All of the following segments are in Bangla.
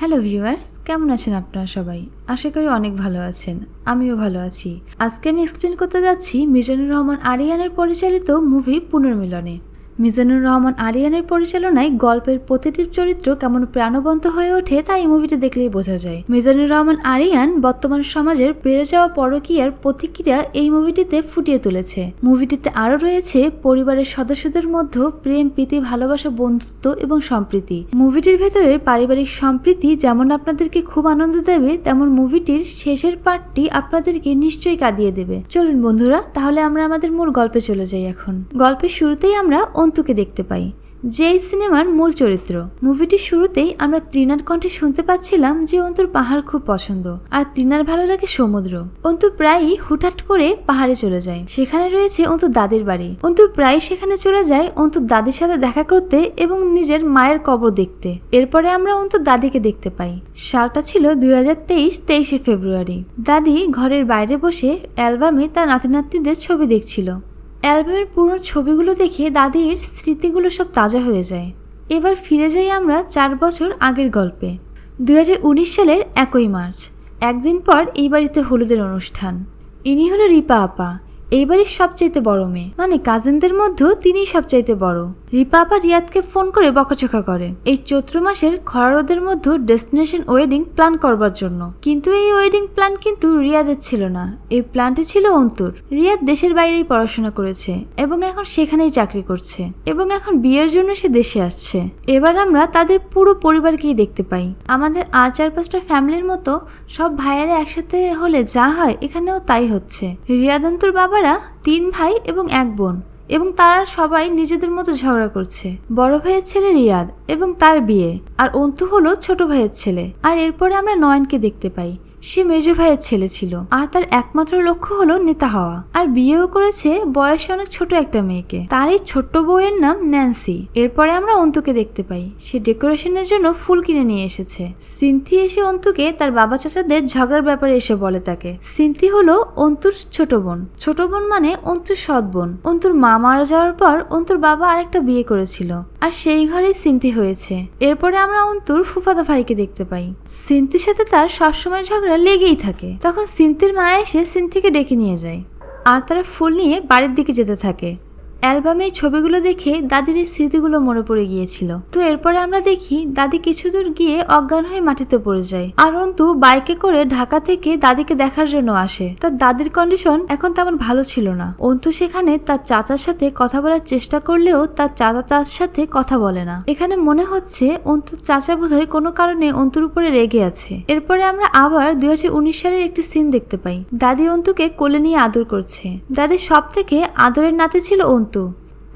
হ্যালো ভিউয়ার্স, কেমন আছেন আপনারা সবাই? আশা করি অনেক ভালো আছেন। আমিও ভালো আছি। আজকে আমি এক্সপ্লেন করতে যাচ্ছি মিজানুর রহমান আরিয়ানের পরিচালিত মুভি পুনর্মিলনে। মিজানুর রহমান আরিয়ানের পরিচালনায় গল্পের প্রতিটি চরিত্র কেমন প্রাণবন্ত হয়ে ওঠে তা এই মুভিটি দেখলেই বোঝা যায়। মিজানুর রহমান আরিয়ান বর্তমান সমাজের বেড়ে যাওয়া পরকীয়ার প্রতিক্রিয়া এই মুভিটিতে ফুটিয়ে তুলেছে। মুভিটিতে আরও রয়েছে পরিবারের সদস্যদের মধ্যে প্রেম, প্রীতি, ভালোবাসা, বন্ধুত্ব এবং সম্প্রীতি। মুভিটির ভেতরের পারিবারিক সম্প্রীতি যেমন আপনাদেরকে খুব আনন্দ দেবে, তেমন মুভিটির শেষের পার্টটি আপনাদেরকে নিশ্চয়ই কাঁদিয়ে দেবে। চলুন বন্ধুরা, তাহলে আমরা আমাদের মূল গল্পে চলে যাই। এখন গল্পের শুরুতেই আমরা অন্তুকে দেখতে পাই, যে এই সিনেমার মূল চরিত্র। মুভিটির শুরুতেই আমরা তৃণার কণ্ঠে শুনতে পাচ্ছিলাম যে অন্তুর পাহাড় খুব পছন্দ আর তৃণার ভালো লাগে সমুদ্র। অন্তু প্রায়ই হুটহাট করে পাহাড়ে চলে যায়। সেখানে রয়েছে অন্তুর দাদির বাড়ি। অন্তু প্রায় সেখানে চলে যায় অন্তুর দাদির সাথে দেখা করতে এবং নিজের মায়ের কবর দেখতে। এরপরে আমরা অন্তুর দাদিকে দেখতে পাই। সালটা ছিল 2023 ফেব্রুয়ারি। দাদি ঘরের বাইরে বসে অ্যালবামে তার নাতি নাতনিদের ছবি দেখছিল। অ্যালবামের পুরনো ছবিগুলো দেখে দাদির স্মৃতিগুলো সব তাজা হয়ে যায়। এবার ফিরে যাই আমরা 4 বছর আগের গল্পে। 2019 সালের 1 মার্চ। একদিন পর এই বাড়িতে হলুদের অনুষ্ঠান। ইনি হলো রিপা আপা, এই বাড়ির সবচাইতে বড় মেয়ে, মানে কাজিনদের মধ্যে তিনিই সবচাইতে বড়। রিপা আপা রিয়াদকে ফোন করে বকাঝকা করে এই চৈত্র মাসের খরা রোদের মধ্যে ডেস্টিনেশন ওয়েডিং প্ল্যান করবার জন্য। কিন্তু এই ওয়েডিং প্ল্যান কিন্তু রিয়াদের ছিল না, এই প্ল্যানটি ছিল অন্তুর। রিয়াদ দেশের বাইরেই পড়াশোনা করেছে এবং এখন সেখানেই চাকরি করছে এবং এখন বিয়ের জন্য সে দেশে আসছে। এবার আমরা তাদের পুরো পরিবারকেই দেখতে পাই। আমাদের আর 4-5টা ফ্যামিলির মতো সব ভাইয়েরা একসাথে হলে যা হয়, এখানেও তাই হচ্ছে। রিয়াদ অন্তুর বাবা 3 ভাই এবং 1 বোন এবং তারা সবাই নিজেদের মতো ঝগড়া করছে। বড় ভাইয়ের ছেলে রিয়াদ এবং তার বিয়ে, আর অন্তু হলো ছোট ভাইয়ের ছেলে। আর এরপরে আমরা নয়নকে দেখতে পাই। সে মেজ ভাইয়ের ছেলে ছিল আর তার একমাত্র লক্ষ্য হলো নেতা হওয়া, আর বিয়েও করেছে বয়সে অনেক ছোট একটা মেয়েকে। তার এই ছোট্ট বউয়ের নাম ন্যান্সি। এরপরে আমরা অন্তুকে দেখতে পাই। সে ডেকোরেশনের জন্য ফুল কিনে নিয়ে এসেছে। সিনথি এসে অন্তুকে তার বাবা চাচাদের ঝগড়ার ব্যাপারে এসে বলে তাকে। সিনথি হলো অন্তুর ছোট বোন। ছোট বোন মানে অন্তুর সৎ বোন। অন্তুর মা মারা যাওয়ার পর অন্তুর বাবা আরেকটা বিয়ে করেছিল আর সেই ঘরেই সিনথি হয়েছে। এরপরে আমরা অন্তুর ফুফাদা ভাইকে দেখতে পাই। সিনথির সাথে তার সবসময় ঝগড়া লেগেই থাকে। তখন সিনথির মা এসে সিনথিকে ডেকে নিয়ে যায় আর তারা ফুল নিয়ে বাড়ির দিকে যেতে থাকে। অ্যালবামে এই ছবিগুলো দেখে দাদির এই স্মৃতিগুলো মনে পড়ে গিয়েছিল। তো এরপরে আমরা দেখি দাদি কিছু দূর গিয়ে অজ্ঞান হয়ে মাটিতে পড়ে যায় আর অন্তু বাইকে করে ঢাকা থেকে দাদিকে দেখার জন্য আসে। তার দাদির কন্ডিশন এখন তেমন ভালো ছিল না। অন্তু সেখানে তার চাচার সাথে কথা বলার চেষ্টা করলেও তার চাচা তার সাথে কথা বলে না। এখানে মনে হচ্ছে অন্তুর চাচা বোধহয় কোনো কারণে অন্তুর উপরে রেগে আছে। এরপরে আমরা আবার 2019 সালের একটি সিন দেখতে পাই। দাদি অন্তুকে কোলে নিয়ে আদর করছে। দাদির সব থেকে আদরের নাতি ছিল অন্তু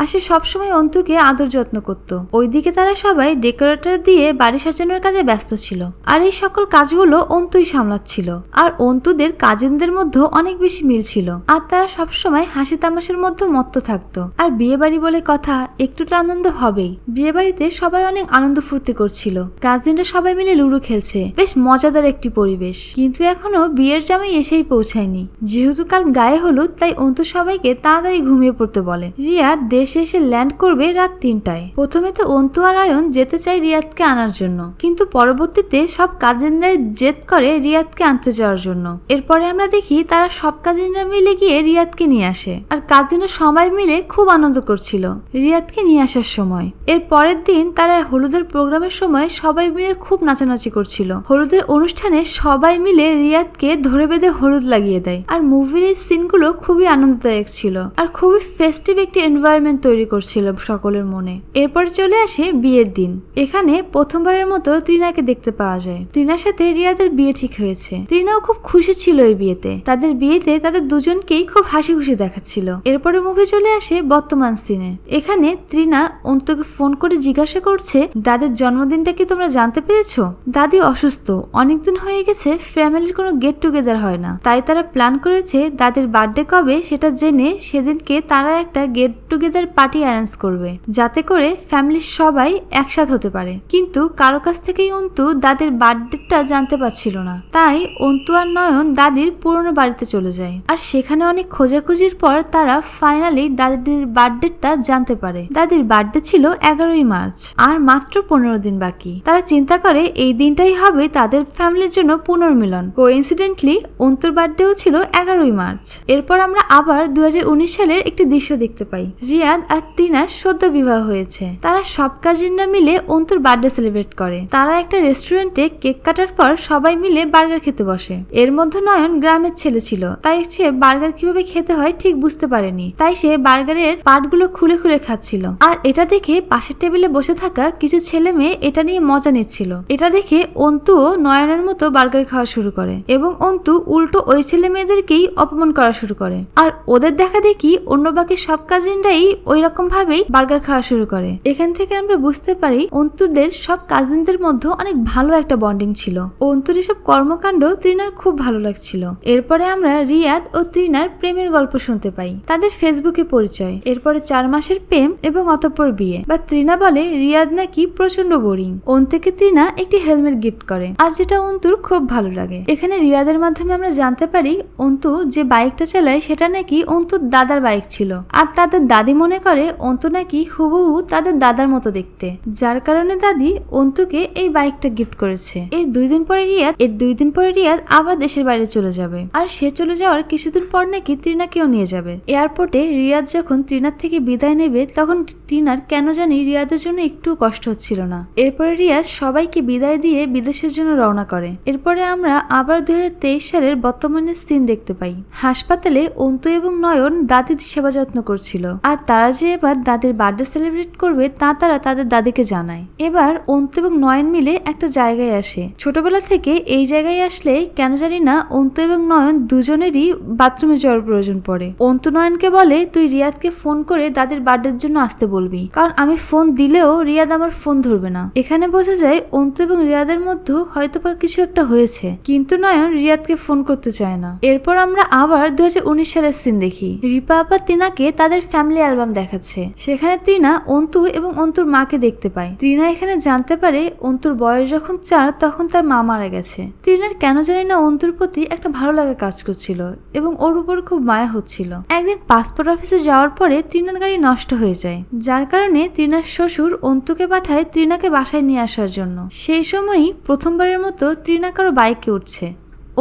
আর সে সবসময় অন্তুকে আদর যত্ন করত। ওইদিকে তারা সবাই ডেকোরেটর দিয়ে বাড়ি সাজানোর কাজে ব্যস্ত ছিল আর এই সকল কাজগুলো অন্তুই সামলাচ্ছিল। আর অন্তুদের কাজিনদের মধ্যে অনেক বেশি মিল ছিল আর তারা সবসময় হাসি তামাশার মধ্যে মত্ত থাকতো। আর বিয়ে বাড়ি বলে কথা, একটু তো আনন্দ হবেই। বিয়ে বাড়িতে সবাই অনেক আনন্দ ফুর্তি করছিল। কাজিনরা সবাই মিলে লুডো খেলছে, বেশ মজাদার একটি পরিবেশ। কিন্তু এখনো বিয়ের জামাই এসেই পৌঁছায়নি। যেহেতু কাল গায়ে হলুদ, তাই অন্তু সবাইকে তাড়াতাড়ি ঘুমিয়ে পড়তে বলে। রিয়া দেশে এসে ল্যান্ড করবে রাত 3টায়। প্রথমে তো অন্তু আর আয়ন যেতে চায় রিয়াদকে আনার জন্য, কিন্তু পরবর্তীতে সব কাজিনরা জেদ করে রিয়াদকে আনতে যাওয়ার জন্য। এরপরে আমরা দেখি তারা সব কাজিনরা মিলে গিয়ে রিয়াদকে নিয়ে আসে আর কাজিনরা সবাই মিলে খুব আনন্দ করছিল রিয়াদকে নিয়ে আসার সময়। এর পরের দিন তারা হলুদের প্রোগ্রামের সময় সবাই মিলে খুব নাচানাচি করছিল। হলুদের অনুষ্ঠানে সবাই মিলে রিয়াদকে ধরে বেঁধে হলুদ লাগিয়ে দেয় আর মুভির এই সিনগুলো খুবই আনন্দদায়ক ছিল আর খুবই ফেস্টিভ একটি এনভায়রনমেন্ট তৈরি করছিল সকলের মনে। এরপর চলে আসে বিয়ের দিন। এখানে প্রথমবারের মতো তৃণাকে দেখতে পাওয়া যায়। তৃণার সাথে রিয়াদের বিয়ে ঠিক হয়েছে। তৃণাও খুব খুশি ছিল এই বিয়েতে। তাদের বিয়েতে তাদের দুজনকেই খুব হাসি খুশি দেখাচ্ছিল। এরপরে মুভি চলে আসে বর্তমান সিনে। এখানে তৃণা অন্তুকে ফোন করে জিজ্ঞাসা করছে, দাদির জন্মদিনটা কি তোমরা জানতে পেরেছো? দাদি অসুস্থ, অনেকদিন হয়ে গেছে ফ্যামিলির কোনো গেট টুগেদার হয় না, তাই তারা প্ল্যান করেছে দাদির বার্থডে কবে সেটা জেনে সেদিনকে তারা একটা গেট টুগেদার ডিনারের পার্টি অ্যারেঞ্জ করবে, যাতে করে ফ্যামিলির সবাই একসাথে হতে পারে। কিন্তু কারো কাছ থেকেই অন্তু দাদির বার্থডেটা জানতে পারছিল না। তাই অন্তু আর নয়ন দাদির পুরনো বাড়িতে চলে যায়। আর সেখানে অনেক খোঁজাখুঁজির পর তারা ফাইনালি দাদির বার্থডেটা জানতে পারে। দাদির বার্থডে ছিল 11ই মার্চ, আর মাত্র 15 দিন বাকি। তারা চিন্তা করে এই দিনটাই হবে তাদের ফ্যামিলির জন্য পুনর্মিলন। কোইন্সিডেন্টলি অন্তুর বার্থডেও ছিল 11ই মার্চ। এরপর আমরা আবার 2019 সালের একটি দৃশ্য দেখতে পাই। রিয়াদ আর টিনার সদ্য বিবাহ হয়েছে। তারা সব কাজিনরা মিলে অন্তুর বার্থডে সেলিব্রেট করে। তারা একটা রেস্টুরেন্টে কেক কাটার পর সবাই মিলে বার্গার খেতে বসে। এর মধ্যে নয়ন গ্রামের ছেলে ছিল, তাই সে বার্গার কিভাবে খেতে হয় ঠিক বুঝতে পারেনি। তাই সে বার্গারের পার্টগুলো খুলে খুলে খাচ্ছিল। আর এটা দেখে পাশের টেবিলে বসে থাকা কিছু ছেলে মেয়ে এটা নিয়ে মজা নিচ্ছিল। এটা দেখে অন্তুও নয়নের মতো বার্গার খাওয়া শুরু করে এবং অন্তু উল্টো ওই ছেলে মেয়েদেরকেই অপমান করা শুরু করে। আর ওদের দেখা দেখি অন্য বাকি সব কাজিনরাই ওই রকম ভাবেই বার্গার খাওয়া শুরু করে। এখান থেকে আমরা বুঝতে পারি অন্তুদের সব কাজিনদের মধ্যে অনেক ভালো একটা বন্ডিং ছিল। অন্তুর এসব কর্মকাণ্ড ত্রিনার খুব ভালো লাগছিল। এরপরে আমরা রিয়াদ ও ত্রিনার প্রেমের গল্প শুনতে পাই। তাদের ফেসবুকে পরিচয়, এরপরে 4 মাসের প্রেম এবং অতঃপর বিয়ে। বা ত্রিনা বলে রিয়াদ নাকি প্রচন্ড বোরিং। অন্তুকে ত্রিনা একটি হেলমেট গিফট করে, আর যেটা অন্তুর খুব ভালো লাগে। এখানে রিয়াদের মাধ্যমে আমরা জানতে পারি অন্তু যে বাইকটা চালায় সেটা নাকি অন্তুর দাদার বাইক ছিল। আর তাদের দাদি মনে করে অন্তু নাকি হুবহু তাদের দাদার মতো দেখতে, যার কারণে দাদি অন্তুকে এই বাইকটা গিফট করেছে। এর 2 দিন পরে রিয়াদ আবার দেশের বাইরে চলে যাবে। আর সে চলে যাওয়ার কিছুদিন পর নাকি ত্রিনাকেও নিয়ে যাবে। এয়ারপোর্টে রিয়াদ যখন ত্রিনার থেকে বিদায় নেবে তখন ত্রিনার কেন জানি রিয়াদের জন্য একটু কষ্ট হচ্ছিল না। এরপরে রিয়াদ সবাইকে বিদায় দিয়ে বিদেশের জন্য রওনা করে। এরপরে আমরা আবার 2023 সালের বর্তমানের সিন দেখতে পাই। হাসপাতালে অন্তু এবং নয়ন দাদির সেবা যত্ন করছিল। আর তারা যে এবার দাদির বার্থডে সেলিব্রেট করবে তা তারা তাদের দাদিকে জানায়। এবার অন্তু এবং নয়ন মিলে একটা জায়গায় আসে। ছোটবেলা থেকে এই জায়গায় আসলে কেন জানি না অন্তু এবং নয়ন দুজনেরই বাথরুমে যাওয়ার প্রয়োজন পড়ে। অন্তু নয়নকে বলে তুই রিয়াদকে ফোন করে দাদির বার্থডের জন্য আসতে বলবি, কারণ আমি ফোন দিলেও রিয়াদ আমার ফোন ধরবে না। এখানে বোঝা যায় অন্তু এবং রিয়াদের মধ্যে হয়তো বা কিছু একটা হয়েছে, কিন্তু নয়ন রিয়াদকে ফোন করতে চায় না। এরপর আমরা আবার 2019 সালের সিন দেখি। রিপা আপা টিনাকে তাদের ফ্যামিলি অ্যালবাম দেখাচ্ছে। সেখানে টিনা অন্তু এবং অন্তুর মাকে দেখতে পায়। টিনা এখানে জানতে পারে অন্তুর বয়স যখন 4 তখন তার মা মারা গেছে। টিনার কেন জানি না অন্তুর প্রতি একটা ভালো লাগা কাজ করছিল এবং ওর উপর খুব মায়া হচ্ছিল। একদিন পাসপোর্ট অফিসে যাওয়ার পরে টিনার গাড়ি নষ্ট হয়ে যায়, যার কারণে টিনার শ্বশুর অন্তুকে পাঠায় টিনাকে বাসায় নিয়ে আসার জন্য। সেই সময়ই প্রথমবারের মতো টিনা কারো বাইকে উঠছে।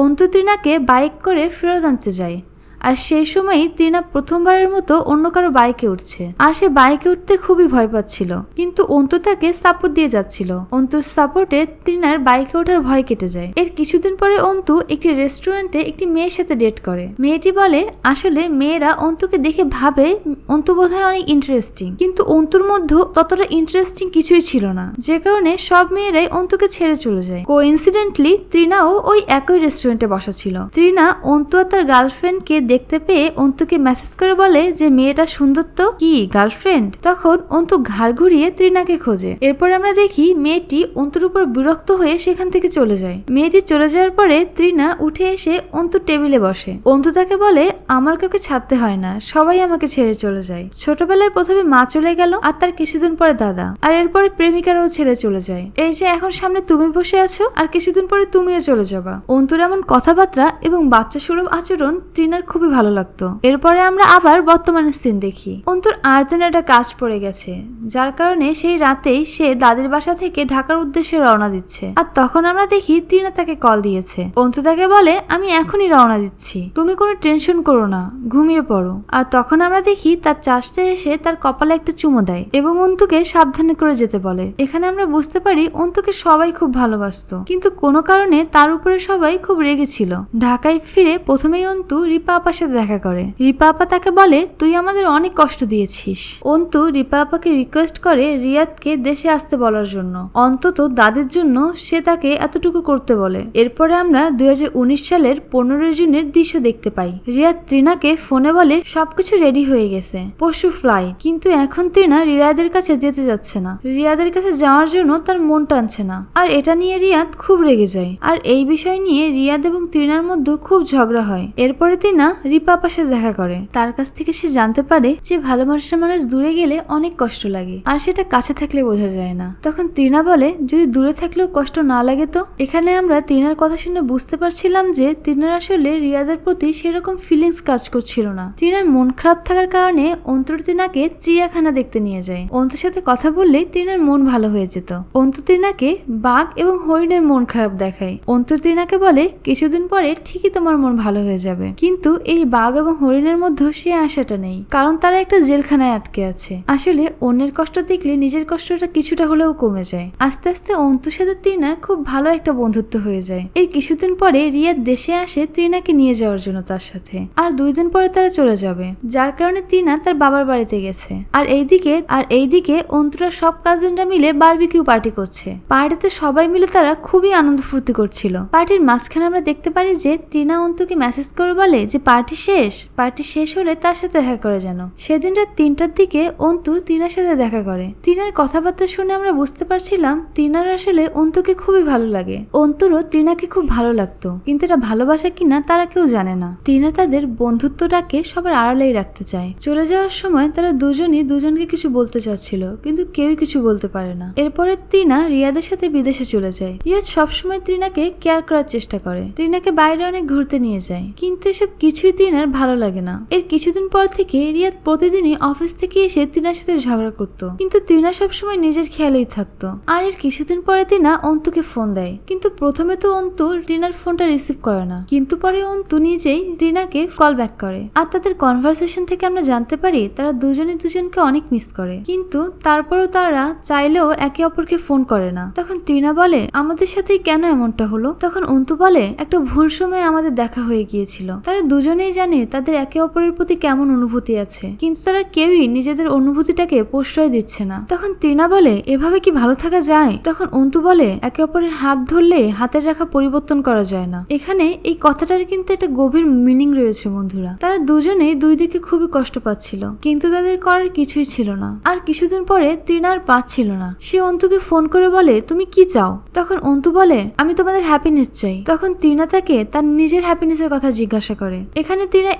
অন্তু টিনাকে বাইক করে ফেরত আনতে যায়। আর সেই সময়ই টিনা প্রথমবারের মতো অন্য কারো বাইকে উঠছে। আর সে বাইকে উঠতে খুবই ভয় পাচ্ছিল, কিন্তু অন্তু তাকে সাপোর্ট দিয়ে যাচ্ছিল। অন্তুর সাপোর্টে টিনার বাইকে ওঠার ভয় কেটে যায়। এর কিছুদিন পরে অন্তু একটি রেস্টুরেন্টে একটি মেয়ের সাথে ডেট করে। মেয়েটি বলে আসলে মেয়েরা অন্তুকে দেখে ভাবে অন্তু বোধহয় অনেক ইন্টারেস্টিং, কিন্তু অন্তুর মধ্যে ততটা ইন্টারেস্টিং কিছুই ছিল না, যে কারণে সব মেয়েরাই অন্তুকে ছেড়ে চলে যায়। কোইন্সিডেন্টলি ত্রিনাও ওই একই রেস্টুরেন্টে বসা ছিল। ত্রিনা অন্তু আর তার গার্লফ্রেন্ডকে দেখতে পেয়ে অন্তুকে মেসেজ করে বলে যে মেয়েটা সুন্দর তো, কি গার্লফ্রেন্ড? তখন অন্তু ঘাড় ঘুরিয়ে ত্রিনাকে খোঁজে। এরপর আমরা দেখি মেয়েটি অন্তুর উপর বিরক্ত হয়ে সেখান থেকে চলে যায়। মেয়েটি চলে যাওয়ার পরে ত্রিনা উঠে এসে অন্তুর টেবিলে বসে। অন্তু তাকে বলে আমার কাউকে ছাড়তে হয় না, সবাই আমাকে ছেড়ে চলে যায়। ছোটবেলায় প্রথমে মা চলে গেল, আর তার কিছুদিন পরে দাদা, আর এরপরে প্রেমিকারাও ছেড়ে চলে যায়। এই যে এখন সামনে তুমি বসে আছো, আর কিছুদিন পরে তুমিও চলে যাবা। অন্তুর এমন কথাবার্তা এবং বাচ্চা সুলভ আচরণ ত্রিনার খুবই ভালো লাগতো। এরপরে আমরা আবার বর্তমানের সিন দেখি। অন্তুর আর্জেন্টের একটা কাজ পড়ে গেছে, যার কারণে সেই রাতেই সে দাদির বাসা থেকে ঢাকার উদ্দেশ্যে রওনা দিচ্ছে। আর তখন আমরা দেখি ত্রিনা তাকে কল দিয়েছে। অন্তু তাকে বলে আমি এখনই রওনা দিচ্ছি, তুমি কোনো টেনশন করো না, ঘুমিয়ে পড়ো। আর তখন আমরা দেখি তার চাষতে এসে তার কপালে একটা চুমো দেয় এবং অন্তুকে সাবধানে করে যেতে বলে। এখানে আমরা বুঝতে পারি অন্তুকে সবাই খুব ভালোবাসতো, কিন্তু কোনো কারণে তার উপরে সবাই খুব রেগেছিল। ঢাকায় ফিরে প্রথমেই অন্তু রিপা আপার সাথে দেখা করে। রিপা আপা তাকে বলে তুই আমাদের অনেক কষ্ট দিয়েছিস। অন্তু রিপা আপাকে রিকোয়েস্ট করে রিয়াদকে দেশে আসতে বলার জন্য, অন্তত দাদির জন্য সে তাকে এতটুকু করতে বলে। এরপরে আমরা 2019 সালের 15 জুনের দৃশ্য দেখতে পাই। রিয়াদ ত্রিনাকে ফোনে বলে সবকিছু রেডি হয়ে গেছে, পরশু ফ্লাইট, কিন্তু এখন ত্রিনা রিয়াদের কাছে যেতে যাচ্ছে না। রিয়াদের কাছে যাওয়ার জন্য তার মন টানছে না। আর এটা নিয়ে রিয়াদ খুব রেগে যায়। আর এই বিষয় নিয়ে রিয়াদ এবং ত্রিনার মধ্যে খুব ঝগড়া হয়। এরপরে ত্রিনা রিপা আপার সাথে দেখা করে। তার কাছ থেকে সে জানতে পারে যে ভালোবাসার মানুষ দূরে গেলে অনেক কষ্ট লাগে, আর সেটা কাছে থাকলে বোঝা যায় না। তখন তৃণা বলে যদি দূরে থাকলেও কষ্ট না লাগে তো। এখানে আমরা তৃণার কথা শুনে বুঝতে পারছিলাম যে তৃণার আসলে রিয়াদের প্রতি সেরকম ফিলিংস কাজ করছিল না। তৃণার মন খারাপ থাকার কারণে অন্তু তৃণাকে চিড়িয়াখানা দেখতে নিয়ে যায়। অন্তুর সাথে কথা বললেই তৃণার মন ভালো হয়ে যেত। অন্তু তৃণাকে বাঘ এবং হরিণের মন খারাপ দেখায়। অন্তু তৃণাকে বলে কিছুদিন পরে ঠিকই তোমার মন ভালো হয়ে যাবে, কিন্তু এই বাঘ এবং হরিণের মধ্যে সে আশাটা নেই, কারণ তারা একটা জেলখানায় আটকে আছে। আসলে অন্যের কষ্ট দেখলে নিজের কষ্টটা কিছুটা হলেও কমে যায়। আস্তে আস্তে অন্তুর সাথে তৃণার খুব ভালো একটা বন্ধুত্ব হয়ে যায়। এর কিছুদিন পরে রিয়াদ দেশে আসে তৃণাকে নিয়ে যাওয়ার জন্য তার সাথে, আর 2 দিন পরে তারা চলে যাবে, যার কারণে তৃণা তার বাবার বাড়িতে গেছে। আর এইদিকে অন্তুরা সব কাজিনরা মিলে বারবিকিউ পার্টি করছে। পার্টিতে সবাই মিলে তারা খুবই আনন্দ ফুর্তি করছিল। পার্টির মাঝখানে আমরা দেখতে পারি যে তৃণা অন্তুকে মেসেজ করে বলে যে পার্টি শেষ হলে তার সাথে দেখা করে যেন। সেদিন রাত 3টার দিকে অন্তু তৃণার সাথে দেখা করে। তৃণার কথাবার্তা শুনে আমরা বুঝতে পারছিলাম তৃণার আসলে অন্তুকে খুবই ভালো লাগে। অন্তুরও তৃণাকে খুব ভালো লাগতো, কিন্তু এটা ভালোবাসা কিনা তারা কেউ জানে না। তৃণা তাদের বন্ধুত্বটাকে সবার আড়ালেই রাখতে চায়। চলে যাওয়ার সময় তারা দুজনই দুজনকে কিছু বলতে চাচ্ছিল, কিন্তু কেউই কিছু বলতে পারে না। এরপরে তৃণা রিয়াদের সাথে বিদেশে চলে যায়। রিয়াদ সবসময় তৃণাকে কেয়ার করার চেষ্টা করে, তৃণাকে বাইরে অনেক ঘুরতে নিয়ে যায়, কিন্তু এসব কিছুই তৃণার ভালো লাগে না। এর কিছুদিন পর থেকে রিয়াদ প্রতিদিনই অফিস থেকে এসে তৃণার সাথে ঝগড়া করত, কিন্তু তৃণা সবসময় নিজের খেয়ালেই থাকতো। আর এর কিছুদিন পরে তৃণা অন্তুকে ফোন দেয়, কিন্তু প্রথমে তো অন্তু তৃণার ফোনটা রিসিভ করে না, কিন্তু পরে অন্তু নিজেই তৃণাকে কল ব্যাক করে। আর তাদের কনভারসেশন থেকে আমরা জানতে পারি তারা দুজনে দুজনকে অনেক মিস করে, কিন্তু তারপরও তারা চাইলেও একে অপরকে ফোন করে না। তখন তৃণা বলে আমাদের সাথে কেন এমনটা হলো? তখন অন্তু বলে একটা ভুল সময় আমাদের দেখা হয়ে গিয়েছিল। তারা দুজনেই জানে তাদের একে অপরের প্রতি কেমন অনুভূতি আছে, কিন্তু তারা কেউই নিজেদের অনুভূতিটাকে প্রশ্রয় দিচ্ছে না। তখন তৃণা বলে এভাবে কি ভালো থাকা যায়? তখন অন্তু বলে একে অপরের হাত ধরলে হাতের রেখা পরিবর্তন করা যায় না। এখানে এই কথাটার কিন্তু একটা গভীর মিনিং রয়েছে বন্ধুরা। তারা দুজনেই দুই দিকে খুবই কষ্ট পাচ্ছিল, কিন্তু তাদের করার কিছুই ছিল না। আর কিছুদিন পরে তৃণা আর পাচ্ছিল না। সে অন্তুকে ফোন করে বলে তুমি কি চাও? তখন অন্তু বলে আমি তোমাদের হ্যাপিনেস চাই। তখন তৃণা তাকে তার নিজের হ্যাপিনেসের কথা জিজ্ঞাসা করে। এখানে তৃণা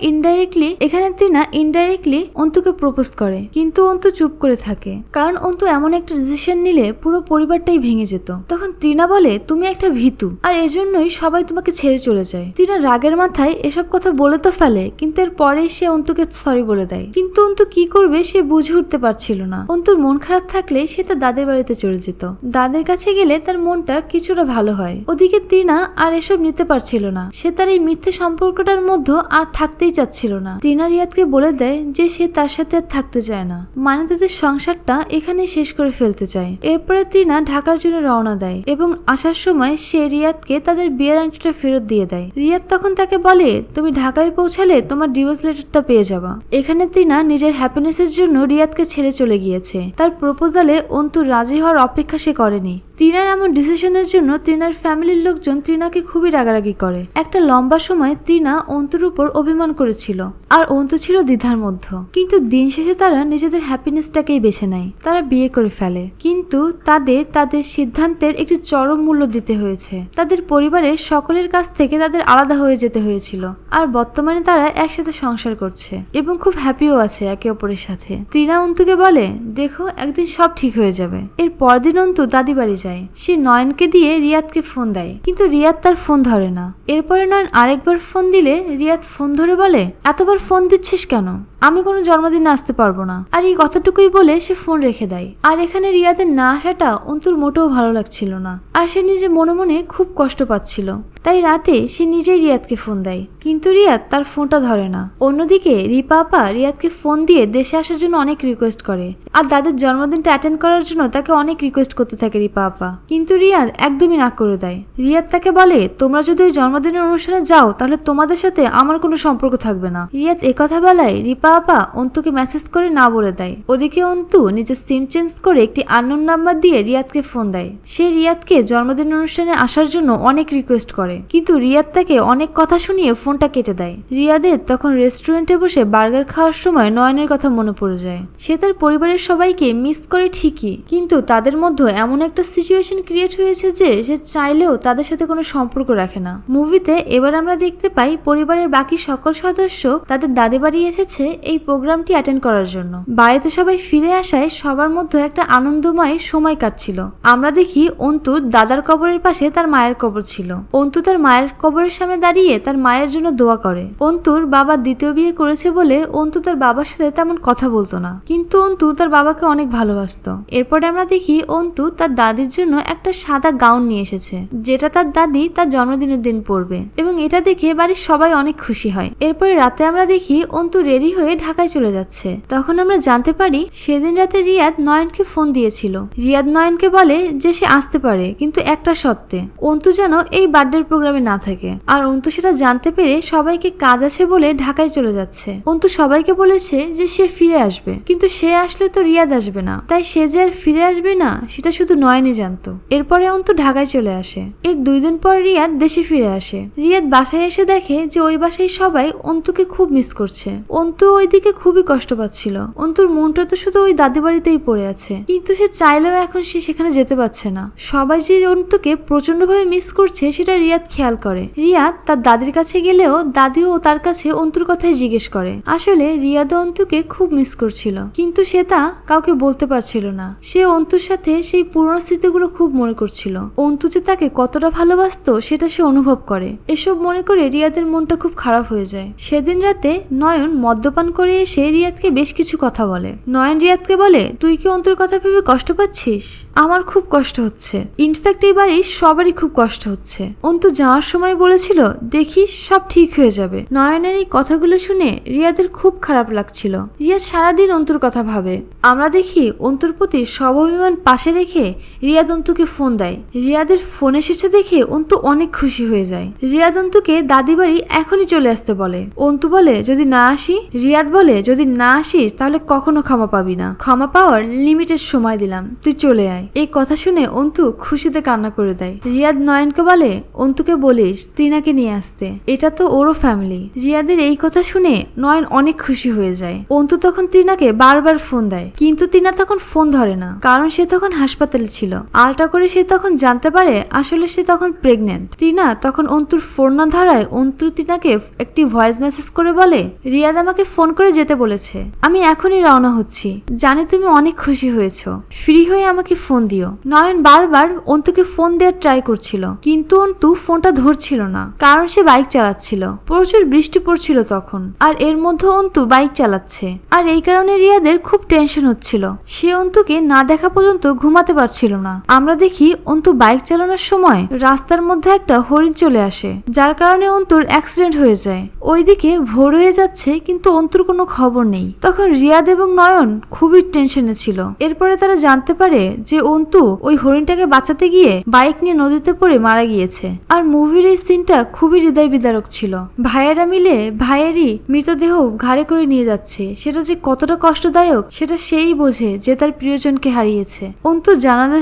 ইনডাইরেক্টলি অন্তুকে প্রপোজ করে, কিন্তু অন্তু চুপ করে থাকে, কারণ অন্তু এমন একটা ডিসিশন নিলে পুরো পরিবারটাই ভেঙে যেত। তখন তৃণা বলে তুমি একটা ভীতু, আর এজন্যই সবাই তোমাকে ছেড়ে চলে যায়। তৃণা রাগের মাথায় এসব কথা বলে তো ফেলে, কিন্তু এর পরেই সে অন্তুকে সরি বলে দেয়। কিন্তু অন্তু কি করবে সে বুঝে উঠতে পারছিল না। অন্তুর মন খারাপ থাকলে সে তার দাদের বাড়িতে চলে যেত। দাদের কাছে গেলে তার মনটা কিছুটা ভালো হয়। ওদিকে তৃণা আর এসব নিতে পারছিল না। সে তার এই মিথ্যে সম্পর্কটার মধ্যে আর থাকতেই চাচ্ছিল না। তৃণা রিয়াদকে বলে দেয় যে সে তার সাথে আর থাকতে চায় না, মানে তাদের সংসারটা এখানে শেষ করে ফেলতে চায়। এরপরে তৃণা ঢাকার জন্য রওনা দেয় এবং আসার সময় সে রিয়াদকে তাদের বিয়ের আংটিটা ফেরত দিয়ে দেয়। রিয়াদ তখন তাকে বলে তুমি ঢাকায় পৌঁছালে তোমার ডিভোর্স লেটারটা পেয়ে যাবা। এখানে তৃণা নিজের হ্যাপিনেসের জন্য রিয়াদকে ছেড়ে চলে গিয়েছে। তার প্রপোজালে অন্তু রাজি হওয়ার অপেক্ষা সে করেনি। তৃণার এমন ডিসিশনের জন্য তৃণার ফ্যামিলির লোকজন তৃণাকে খুবই রাগারাগি করে। একটা লম্বা সময় তৃণা অন্তুর উপর অভিমান করেছিল, আর অন্তু ছিল দ্বিধার মধ্যে। কিন্তু দিন শেষে তারা নিজেদের হ্যাপিনেসটাকেই বেছে নেয়। তারা বিয়ে করে ফেলে, কিন্তু তাদের সিদ্ধান্তের একটি চরম মূল্য দিতে হয়েছে। তাদের পরিবারের সকলের কাছ থেকে তাদের আলাদা হয়ে যেতে হয়েছিল। আর বর্তমানে তারা একসাথে সংসার করছে এবং খুব হ্যাপিও আছে একে অপরের সাথে। তৃণা অন্তুকে বলে দেখো একদিন সব ঠিক হয়ে যাবে। এর পরদিন অন্তু দাদি বাড়ি যায়। সে নয়নকে দিয়ে রিয়াদকে ফোন দেয়, কিন্তু রিয়াদ তার ফোন ধরে না। এরপরে নয়ন আরেকবার ফোন দিলে রিয়াদ ফোন ধরে বলে এতবার ফোন দিচ্ছিস কেন? আমি কোনো জন্মদিনে আসতে পারবো না। আর এই কথাটুকুই বলে সে ফোন রেখে দেয়। আর এখানে রিয়াদের না আসাটা অন্তুর মোটেও ভালো লাগছিল না, আর সে নিজে মনে মনে খুব কষ্ট পাচ্ছিল। তাই রাতে সে নিজেই রিয়াদকে ফোন দেয়, কিন্তু রিয়াদ তার ফোনটা ধরে না। অন্যদিকে রিপা আপা রিয়াদকে ফোন দিয়ে দেশে আসার জন্য অনেক রিকোয়েস্ট করে, আর দাদের জন্মদিনটা অ্যাটেন্ড করার জন্য তাকে অনেক রিকোয়েস্ট করতে থাকে রিপা আপা, কিন্তু রিয়াদ একদমই না করে দেয়। রিয়াদ তাকে বলে তোমরা যদি ওই জন্মদিনের অনুষ্ঠানে যাও তাহলে তোমাদের সাথে আমার কোনো সম্পর্ক থাকবে না। রিয়াদ একথা বলায় রিপা আপা অন্তুকে মেসেজ করে না বলে দেয়। ওদিকে অন্তু নিজের সিম চেঞ্জ করে একটি আননোন নাম্বার দিয়ে রিয়াদকে ফোন দেয়। সে রিয়াদকে জন্মদিন অনুষ্ঠানে আসার জন্য অনেক রিকোয়েস্ট করে, কিন্তু রিয়াদ তাকে অনেক কথা শুনিয়ে ফোনটা কেটে দেয়। রিয়াদের তখন রেস্টুরেন্টে বসে বার্গার খাওয়ার সময় নয়নের কথা মনে পড়ে যায়। সে তার পরিবারের সবাইকে মিস করে ঠিকই, কিন্তু তাদের মধ্যে এমন একটা সিচুয়েশন ক্রিয়েট হয়েছে যে সে চাইলেও তাদের সাথে কোনো সম্পর্ক রাখে না। মুভিতে এবার আমরা দেখতে পাই পরিবারের বাকি সকল সদস্য তাদের দাদি বাড়ি এসেছে এই প্রোগ্রামটি অ্যাটেন্ড করার জন্য। বাড়িতে সবাই ফিরে আসায় সবার মধ্যে একটা আনন্দময় সময় কাটছিল। আমরা দেখি অন্তুর দাদার কবরের পাশে তার মায়ের কবর ছিল। অন্তু তার মায়ের কবরের সামনে দাঁড়িয়ে তার মায়ের জন্য দোয়া করে। অন্তুর বাবা দ্বিতীয় বিয়ে করেছে বলে অন্তু তার বাবার সাথে তেমন কথা বলতো না, কিন্তু অন্তু তার বাবাকে অনেক ভালোবাসতো। এরপরে আমরা দেখি অন্তু তার দাদির জন্য একটা সাদা গাউন নিয়ে এসেছে, যেটা তার দাদি তার জন্মদিনের দিন পরবে, এবং এটা দেখে বাড়ির সবাই অনেক খুশি হয়। এরপরে রাতে আমরা দেখি অন্তু রেডি হয়ে ঢাকায় চলে যাচ্ছে। তখন আমরা জানতে পারি সেদিন রাতে রিয়াদ নয়নকে ফোন দিয়েছিল। রিয়াদ নয়নকে বলে যে সে আসতে পারে, কিন্তু একটা শর্তে, অন্তু যেন এই বার্থডে প্রোগ্রামে না থাকে। আর অন্তু সেটা জানতে পেরে সবাইকে কাজ আছে বলে ঢাকায় চলে যাচ্ছে। অন্তু সবাইকে বলেছে যে সে ফিরে আসবে, কিন্তু সে আসলে তো রিয়াদ আসবে না, তাই সে যে আর ফিরে আসবে না সেটা শুধু নয়নই জানতো। এরপরে অন্তু ঢাকায় চলে আসে। এর 2 দিন পর রিয়াদ দেশে ফিরে আসে। রিয়াদ বাসায় এসে দেখে যে ওই বাসায় সবাই অন্তুকে খুব মিস করছে। অন্তু ওইদিকে খুবই কষ্ট পাচ্ছিল। অন্তুর মনটা তো শুধু ওই দাদি বাড়িতেই পড়ে আছে, কিন্তু সে চাইলেও এখন সে সেখানে যেতে পারছে না। সবাই যে অন্তুকে প্রচন্ডভাবে মিস করছে সেটা রিয়াদ খেয়াল করে। রিয়াদ তার দাদির কাছে গেলেও দাদিও তার কাছে অন্তুর কথাই জিজ্ঞেস করে। আসলে রিয়াদ অন্তুকে খুব মিস করছিল, কিন্তু সে তা কাউকে বলতে পারছিল না। সে অন্তুর সাথে সেই পুরনো স্মৃতিগুলো খুব মনে করছিল। অন্তু যে তাকে কতটা ভালোবাসতো সেটা সে অনুভব করে। এসব মনে করে রিয়াদের মনটা খুব খারাপ হয়ে যায়। সেদিন রাতে নয়ন মদ্যপান করে এসে রিয়াদকে বেশ কিছু কথা বলে। নয়ন রিয়াদকে বলে, তুই কি অন্তুর কথা ভেবে কষ্ট পাচ্ছিস? আমার খুব কষ্ট হচ্ছে, ইনফ্যাক্ট এই বাড়ির সবারই খুব কষ্ট হচ্ছে। অন্তু যাওয়ার সময় বলেছিল দেখিস সব ঠিক হয়ে যাবে। নয়নের এই কথাগুলো শুনে রিয়াদের খুব খারাপ লাগছিল। রিয়াদ সারাদিন অন্তুর কথা ভাবে। আমরা দেখি অন্তুর প্রতি সব অভিমান পাশে রেখে রিয়াদ অন্তুকে ফোন দেয়। রিয়াদের ফোন এসেছে দেখে অন্তু অনেক খুশি হয়ে যায়। রিয়াদ অন্তুকে দাদি বাড়ি এখনই চলে আসতে বলে। অন্তু বলে যদি না আসি? রিয়াদ বলে যদি না আসিস তাহলে কখনো ক্ষমা পাবি না, ক্ষমা পাওয়ার লিমিটেড সময় দিলাম, তুই চলে আয়। এই কথা শুনে অন্তু খুশিতে কান্না করে দেয়। রিয়াদ নয়নকে বলে অন্তুকে বলিস ত্রিনাকে নিয়ে আসতে, এটা তো ওরও ফ্যামিলি। রিয়াদের এই কথা শুনে নয়ন অনেক খুশি হয়ে যায়। অন্তু তখন ত্রিনাকে বারবার ফোন দেয়, কিন্তু ত্রিনা তখন ফোন ধরে না, কারণ সে তখন হাসপাতালে ছিল। আলটা করে সে তখন জানতে পারে আসলে সে তখন প্রেগনেন্ট। ত্রিনা তখন অন্তুর ফোন না ধরায় অন্তু ত্রিনাকে একটি ভয়েস মেসেজ করে বলে, রিয়াদ আমাকে ফোন করে যেতে বলেছে, আমি এখনই রওনা হচ্ছি, জানি তুমি অনেক খুশি হয়েছো, ফ্রি হয়ে আমাকে ফোন দিও। নয়ন বারবার অন্তুকে ফোন দেওয়ার ট্রাই করছিল, কিন্তু অন্তু ফোনটা ধরছিল না, কারণ সে বাইক চালাচ্ছিল। প্রচুর বৃষ্টি পড়ছিল তখন, আর এর মধ্যে অন্তু বাইক চালাচ্ছে, আর এই কারণে রিয়াদের খুব টেনশন হচ্ছিল। সে অন্তুকে না দেখা পর্যন্ত ঘুমাতে পারছিল না। আমরা দেখি অন্তু বাইক চালানোর সময় রাস্তার মধ্যে একটা হরিণ চলে আসে, যার কারণে অন্তুর অ্যাক্সিডেন্ট হয়ে যায়। ওইদিকে ভোর হয়ে যাচ্ছে, কিন্তু অন্তুর কোনো খবর নেই। তখন রিয়াদ এবং নয়ন খুবই টেনশনে ছিল। এরপরে তারা জানতে পারে যে অন্তু ওই হরিণটাকে বাঁচাতে গিয়ে বাইক নিয়ে নদীতে পড়ে মারা গিয়েছে। আর মুভির এই সিনটা খুবই হৃদয় বিদারক ছিল। ভাইয়েরা মিলে ভাইয়েরই মৃতদেহ ঘাড়ে করে নিয়ে যাচ্ছে, সেটা যে কতটা কষ্টদায়ক সেটা সেই বোঝে যে তার প্রিয়জনকে হারিয়েছে। অন্তুর জানাজা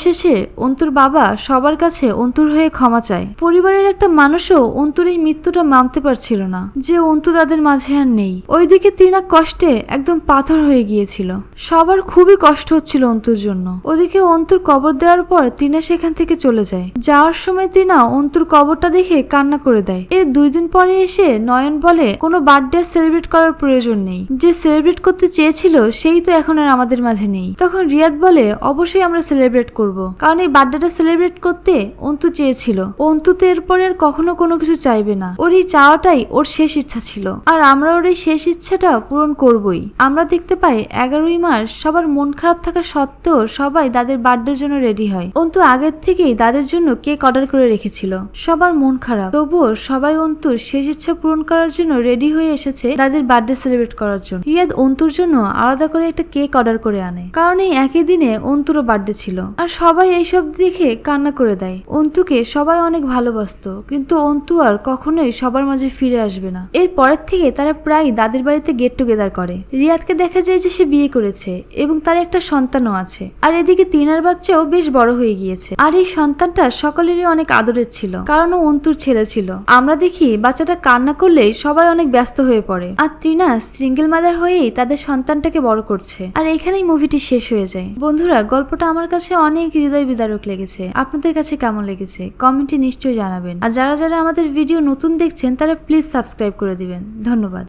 শেষে অন্তুর বাবা সবার কাছে অন্তুর হয়ে ক্ষমা চায়। পরিবারের একটা মানুষও অন্তুর এই মৃত্যুটা মানতে পারছিল না যে অন্তু তাদের মাঝে আর নেই। ওইদিকে ত্রিনা কষ্টে একদম পাথর হয়ে গিয়েছিল। সবার খুবই কষ্ট হচ্ছিল অন্তুর জন্য। ওদিকে অন্তুর কবর দেওয়ার পর ত্রিনা সেখান থেকে চলে যায়। যাওয়ার সময় ত্রিনা অন্তুর কবরটা দেখে কান্না করে দেয়। এর 2 দিন পরে এসে নয়ন বলে কোনো বার্থডে সেলিব্রেট করার প্রয়োজন নেই, যে সেলিব্রেট করতে চেয়েছিল সেই তো এখন আর আমাদের মাঝে নেই। তখন রিয়াদ বলে অবশ্যই আমরা সেলিব্রেট করব, কারণ এই বার্থডেটা সেলিব্রেট করতে অন্তু চেয়েছিল। অন্তু তো এরপরে আর কখনো কোনো কিছু চাইবে না, ওর এই চাওয়াটাই ওর শেষ ইচ্ছা ছিল, আর আমরা ওর এই শেষ ইচ্ছাটা পূরণ করবই। আমরা দেখতে পাই 11ই মার্চ সবার মন খারাপ থাকা সত্ত্বেও সবাই দাদের বার্থডের জন্য রেডি হয়। অন্তু আগের থেকেই দাদের জন্য কেক অর্ডার করে রেখেছিল। সবার মন খারাপ, তবুও সবাই অন্তুর শেষ ইচ্ছা পূরণ করার জন্য রেডি হয়ে এসেছে দাদের বার্থডে সেলিব্রেট করার জন্য। রিয়াদ অন্তুর জন্য আলাদা করে একটা কেক অর্ডার করে আনে, কারণ এই একই দিনে অন্তুরও বার্থডে ছিল। আর সবাই এইসব দেখে কান্না করে দেয়। অন্তুকে সবাই অনেক ভালোবাসতো, কিন্তু অন্তু আর কখনোই সবার মাঝে ফিরে আসবে না। এর পরের থেকে তারা প্রায় দাদির বাড়িতে গেট টুগেদার করে। রিয়াদকে দেখা যায় যে সে বিয়ে করেছে এবং তার একটা সন্তানও আছে। আর এদিকে তিনার বাচ্চাও বেশ বড় হয়ে গিয়েছে। আর এই সন্তানটা সকলেরই অনেক আদরের ছিল, কারণ ও অন্তুর ছেলে ছিল। আমরা দেখি বাচ্চাটা কান্না করলেই সবাই অনেক ব্যস্ত হয়ে পড়ে, আর টিনা সিঙ্গেল মাদার হয়েই তাদের সন্তানটাকে বড় করছে। আর এখানেই মুভিটি শেষ হয়ে যায়। বন্ধুরা, গল্পটা আমার কাছে অনেক হৃদয় বিদারক লেগেছে। আপনাদের কাছে কেমন লেগেছে কমেন্টে নিশ্চয়ই জানাবেন। আর যারা যারা আমাদের ভিডিও নতুন দেখছেন তারা প্লিজ সাবস্ক্রাইব করে দিবেন। ধন্যবাদ।